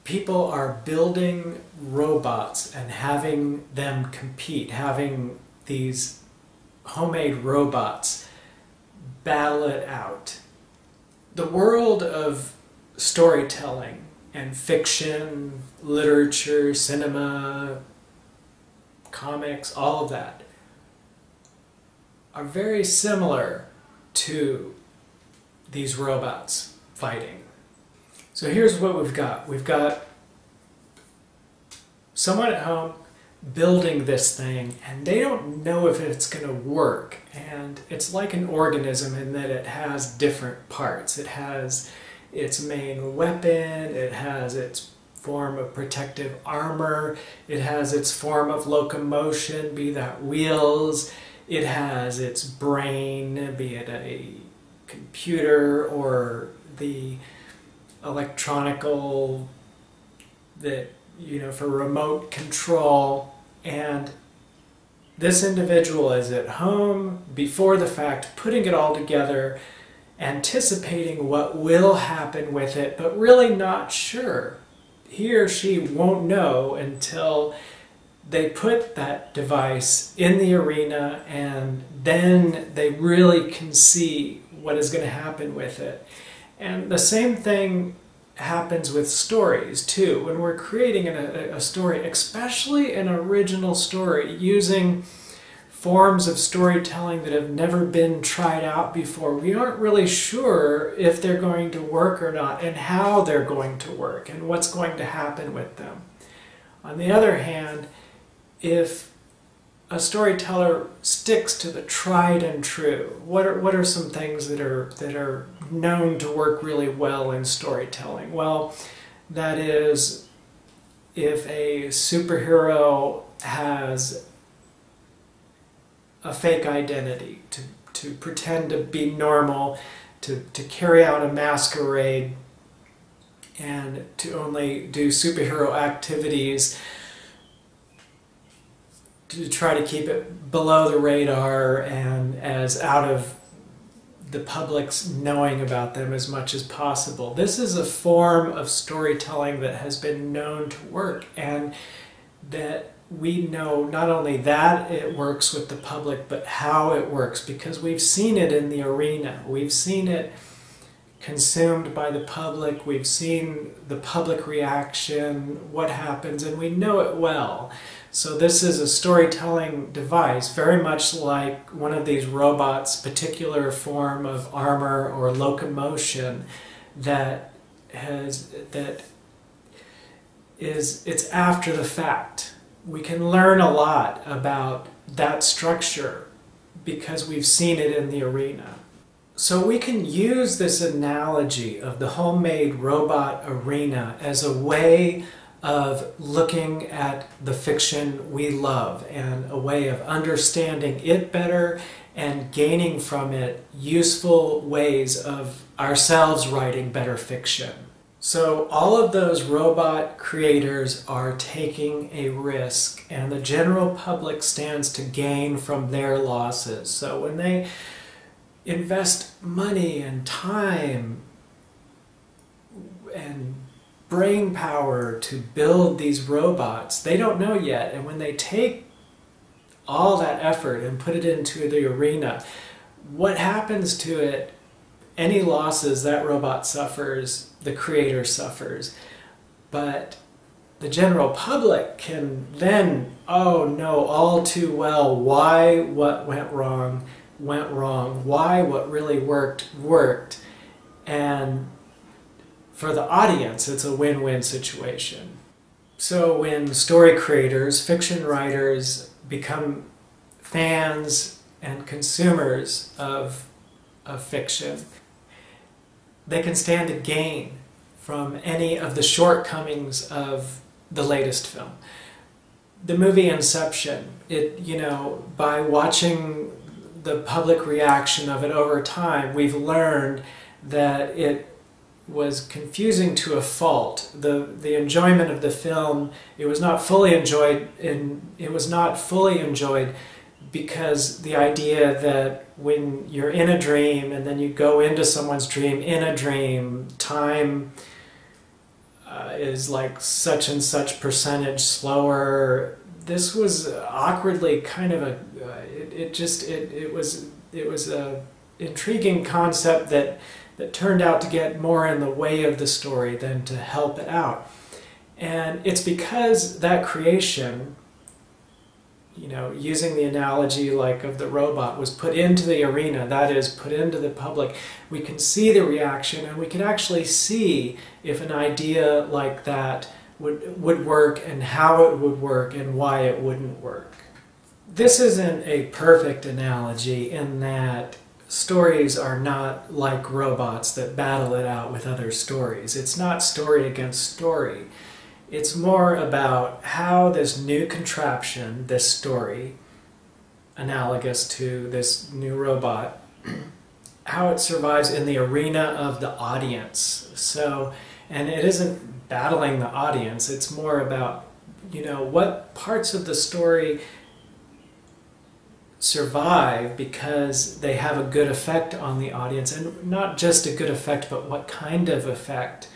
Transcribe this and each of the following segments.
people are building robots and having them compete, having these homemade robots battle it out. The world of storytelling and fiction, literature, cinema, comics, all of that are very similar to these robots fighting. So here's what we've got. We've got someone at home building this thing, and they don't know if it's going to work. And it's like an organism in that it has different parts. It has its main weapon, it has its form of protective armor, it has its form of locomotion, be that wheels, it has its brain, be it a computer or the electronical that, you know, for remote control. And this individual is at home before the fact, putting it all together, anticipating what will happen with it, but really not sure. He or she won't know until they put that device in the arena, and then they really can see what is going to happen with it. And the same thing happens with stories too. When we're creating a story, especially an original story, using forms of storytelling that have never been tried out before, we aren't really sure if they're going to work or not, and how they're going to work, and what's going to happen with them. On the other hand, if a storyteller sticks to the tried and true, what are some things that are known to work really well in storytelling? Well, that is, if a superhero has a fake identity, to pretend to be normal, to carry out a masquerade, and to only do superhero activities, to try to keep it below the radar and as out of the public's knowing about them as much as possible. This is a form of storytelling that has been known to work, and that we know not only that it works with the public, but how it works, because we've seen it in the arena. We've seen it consumed by the public. We've seen the public reaction, what happens, and we know it well. So this is a storytelling device, very much like one of these robots' particular form of armor or locomotion it's after the fact. We can learn a lot about that structure because we've seen it in the arena. So we can use this analogy of the homemade robot arena as a way of looking at the fiction we love, and a way of understanding it better and gaining from it useful ways of ourselves writing better fiction. So all of those robot creators are taking a risk, and the general public stands to gain from their losses. So when they invest money and time and brain power to build these robots, they don't know yet. And when they take all that effort and put it into the arena, what happens to it, any losses that robot suffers, the creator suffers. But the general public can then, oh no, all too well, why what went wrong, why what really worked. And for the audience, it's a win-win situation. So when story creators, fiction writers, become fans and consumers of fiction, they can stand to gain from any of the shortcomings of the latest film. The movie Inception, by watching the public reaction of it over time, we've learned that it was confusing to a fault. The enjoyment of the film, it was not fully enjoyed, because the idea that when you're in a dream and then you go into someone's dream in a dream, time is like such and such percentage slower. This was awkwardly kind of a, it was a intriguing concept that turned out to get more in the way of the story than to help it out. And it's because that creation, you know, using the analogy like of the robot, was put into the arena, that is, put into the public, we can see the reaction, and we can actually see if an idea like that would work, and how it would work, and why it wouldn't work. This isn't a perfect analogy in that stories are not like robots that battle it out with other stories. It's not story against story. It's more about how this new contraption, this story, analogous to this new robot, how it survives in the arena of the audience. So, and it isn't battling the audience, it's more about, you know, what parts of the story survive because they have a good effect on the audience, and not just a good effect, but what kind of effect.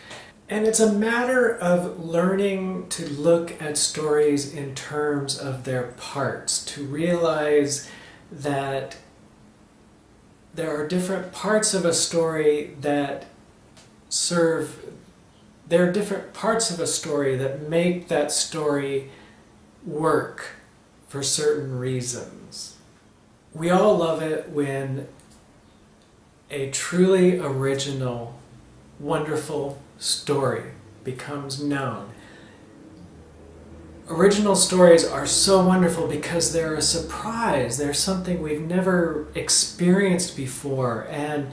And it's a matter of learning to look at stories in terms of their parts, to realize that there are different parts of a story that there are different parts of a story that make that story work for certain reasons. We all love it when a truly original, wonderful story becomes known. Original stories are so wonderful because they're a surprise. They're something we've never experienced before, and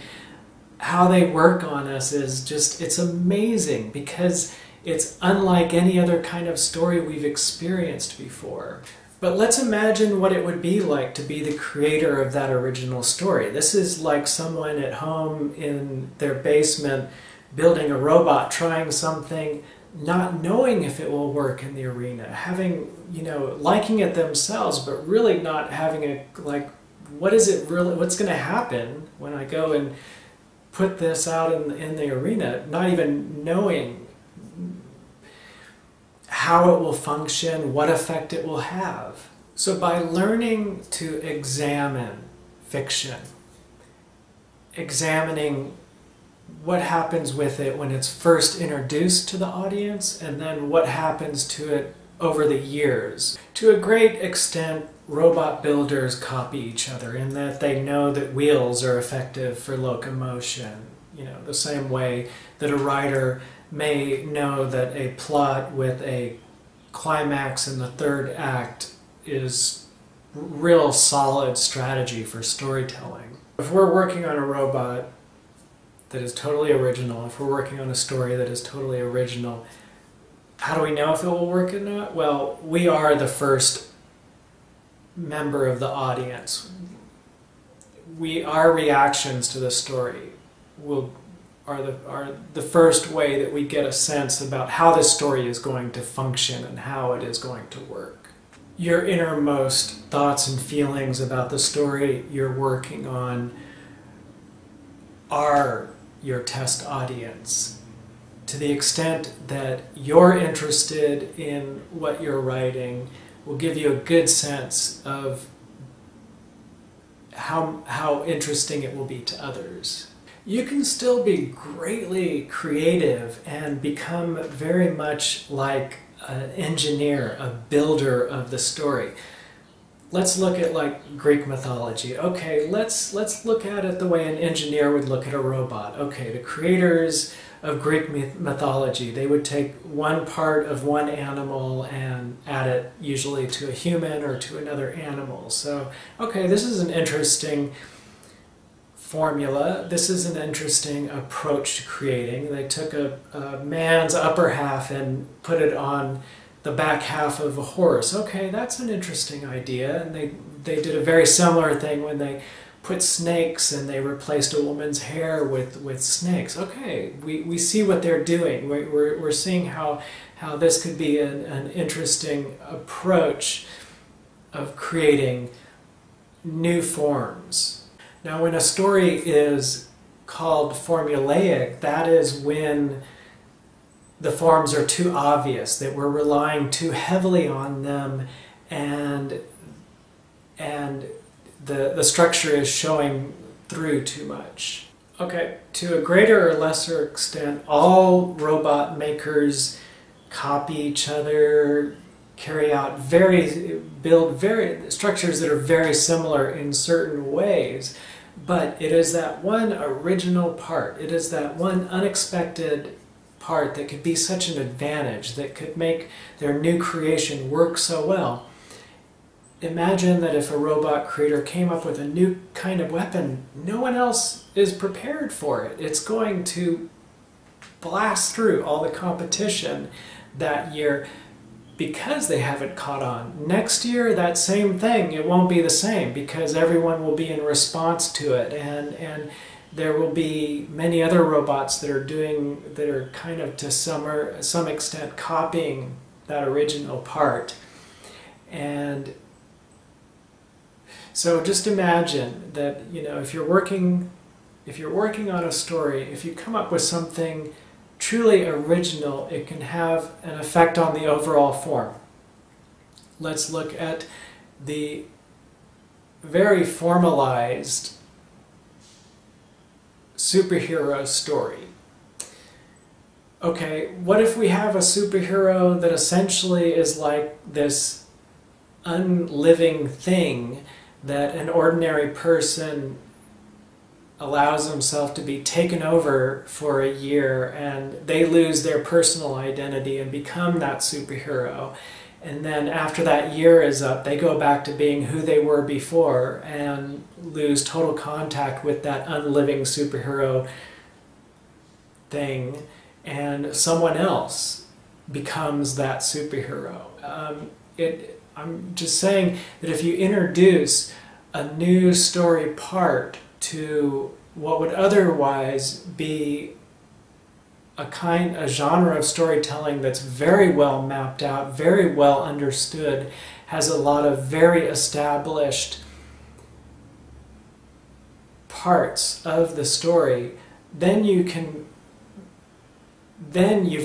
how they work on us is just, it's amazing because it's unlike any other kind of story we've experienced before. But let's imagine what it would be like to be the creator of that original story. This is like someone at home in their basement building a robot, trying something, not knowing if it will work in the arena, having, you know, liking it themselves, but really not having a, like, what is it really, what's going to happen when I go and put this out in the arena, not even knowing how it will function, what effect it will have. So by learning to examine fiction, examining what happens with it when it's first introduced to the audience, and then what happens to it over the years. To a great extent, robot builders copy each other in that they know that wheels are effective for locomotion. You know, the same way that a writer may know that a plot with a climax in the third act is real solid strategy for storytelling. If we're working on a robot that is totally original, if we're working on a story that is totally original, how do we know if it will work or not? Well, we are the first member of the audience. Our reactions to the story are the first way that we get a sense about how this story is going to function and how it is going to work. Your innermost thoughts and feelings about the story you're working on are your test audience. To the extent that you're interested in what you're writing will give you a good sense of how interesting it will be to others. You can still be greatly creative and become very much like an engineer, a builder of the story. Let's look at like Greek mythology. Okay, let's look at it the way an engineer would look at a robot. Okay, the creators of Greek mythology, they would take one part of one animal and add it usually to a human or to another animal. So, okay, this is an interesting formula. This is an interesting approach to creating. They took a man's upper half and put it on the back half of a horse. Okay, that's an interesting idea. And they did a very similar thing when they put snakes and they replaced a woman's hair with snakes. Okay, we see what they're doing. We're seeing how this could be an interesting approach of creating new forms. Now, when a story is called formulaic, that is when the forms are too obvious, that we're relying too heavily on them, and the structure is showing through too much. Okay, to a greater or lesser extent, all robot makers copy each other, build structures that are very similar in certain ways, but it is that one original part, it is that one unexpected part that could be such an advantage, that could make their new creation work so well. Imagine that if a robot creator came up with a new kind of weapon, no one else is prepared for it. It's going to blast through all the competition that year because they haven't caught on. Next year, that same thing, it won't be the same because everyone will be in response to it, and there will be many other robots that are kind of to some extent copying that original part. And so just imagine that, if you're working on a story, if you come up with something truly original, it can have an effect on the overall form. Let's look at the very formalized superhero story. Okay, what if we have a superhero that essentially is like this unliving thing that an ordinary person allows himself to be taken over for a year, and they lose their personal identity and become that superhero. And then after that year is up, they go back to being who they were before and lose total contact with that unliving superhero thing, and someone else becomes that superhero. I'm just saying that if you introduce a new story part to what would otherwise be a genre of storytelling that's very well mapped out, very well understood, has a lot of very established parts of the story, then you've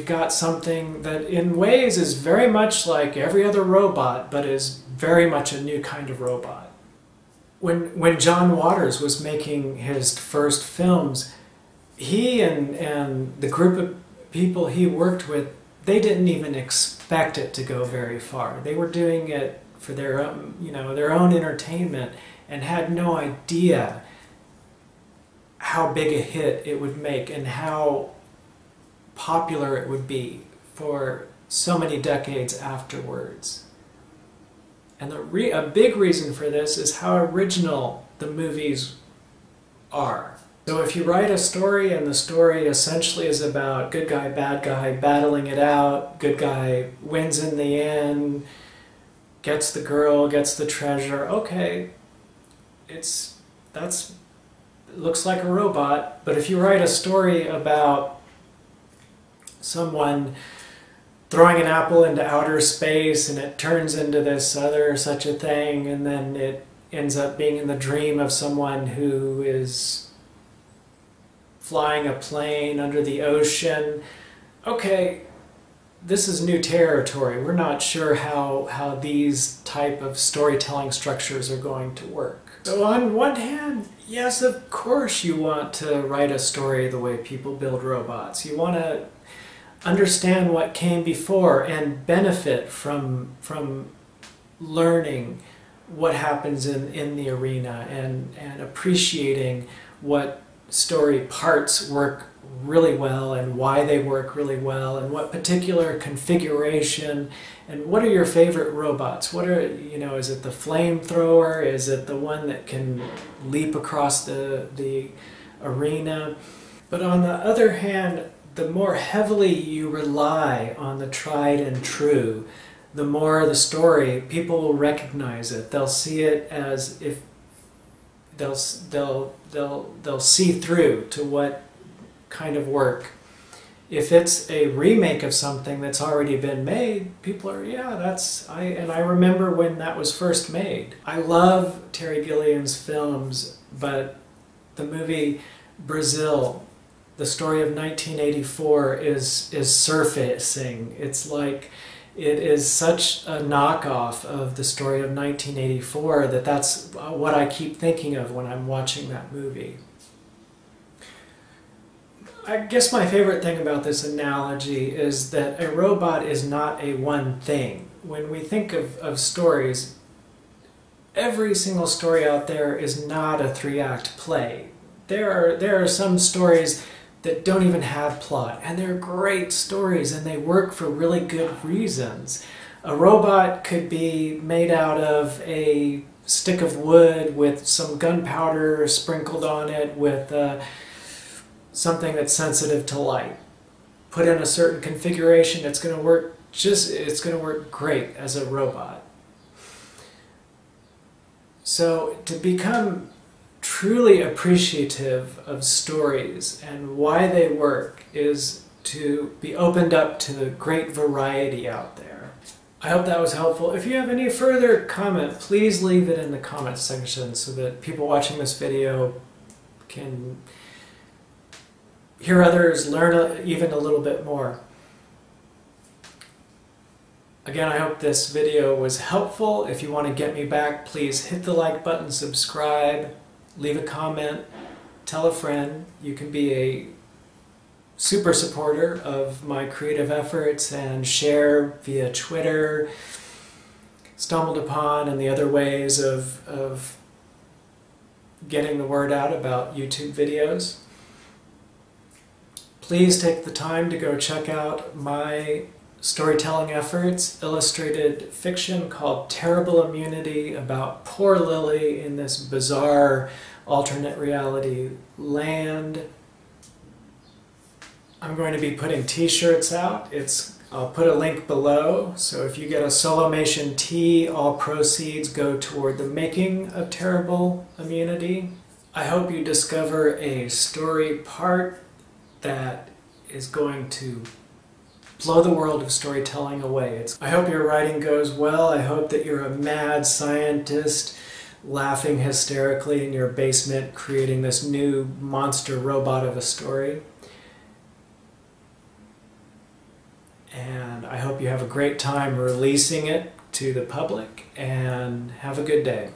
got something that in ways is very much like every other robot, but is very much a new kind of robot. When John Waters was making his first films, he and the group of people he worked with, they didn't even expect it to go very far. They were doing it for their own entertainment, and had no idea how big a hit it would make and how popular it would be for so many decades afterwards. And a big reason for this is how original the movies are. So if you write a story and the story essentially is about good guy, bad guy, battling it out, good guy wins in the end, gets the girl, gets the treasure, okay, it looks like a robot. But if you write a story about someone throwing an apple into outer space and it turns into this other such a thing, and then it ends up being in the dream of someone who is flying a plane under the ocean. Okay, this is new territory. We're not sure how these type of storytelling structures are going to work. So on one hand, yes, of course you want to write a story the way people build robots. You want to understand what came before and benefit from learning what happens in the arena, and appreciating what story parts work really well and why they work really well, and what particular configuration, and what are your favorite robots. What are, is it the flamethrower? Is it the one that can leap across the arena? But on the other hand, the more heavily you rely on the tried and true, the more the story, people will recognize it. They'll see it as if they'll see through to what kind of work. If it's a remake of something that's already been made, people are, I remember when that was first made. I love Terry Gilliam's films, but the movie Brazil the story of 1984 is surfacing. It's like it is such a knockoff of the story of 1984 that that's what I keep thinking of when I'm watching that movie. I guess my favorite thing about this analogy is that a robot is not a one thing. When we think of stories, every single story out there is not a 3-act play. There are some stories that don't even have plot, and they're great stories and they work for really good reasons. A robot could be made out of a stick of wood with some gunpowder sprinkled on it with something that's sensitive to light. Put in a certain configuration, it's going to work great as a robot. So to become truly appreciative of stories and why they work is to be opened up to the great variety out there. I hope that was helpful. If you have any further comment, please leave it in the comments section so that people watching this video can hear others, learn even a little bit more. Again, I hope this video was helpful. If you want to get me back, please hit the like button, subscribe, leave a comment, tell a friend. You can be a super supporter of my creative efforts and share via Twitter, Stumbled Upon, and the other ways of getting the word out about YouTube videos. Please take the time to go check out my storytelling efforts, illustrated fiction called Terrible Immunity, about poor Lily in this bizarre alternate reality land. I'm going to be putting t-shirts out. I'll put a link below, so if you get a Solomation tee, all proceeds go toward the making of Terrible Immunity. I hope you discover a story part that is going to blow the world of storytelling away. I hope your writing goes well. I hope that you're a mad scientist laughing hysterically in your basement creating this new monster robot of a story. And I hope you have a great time releasing it to the public, and have a good day.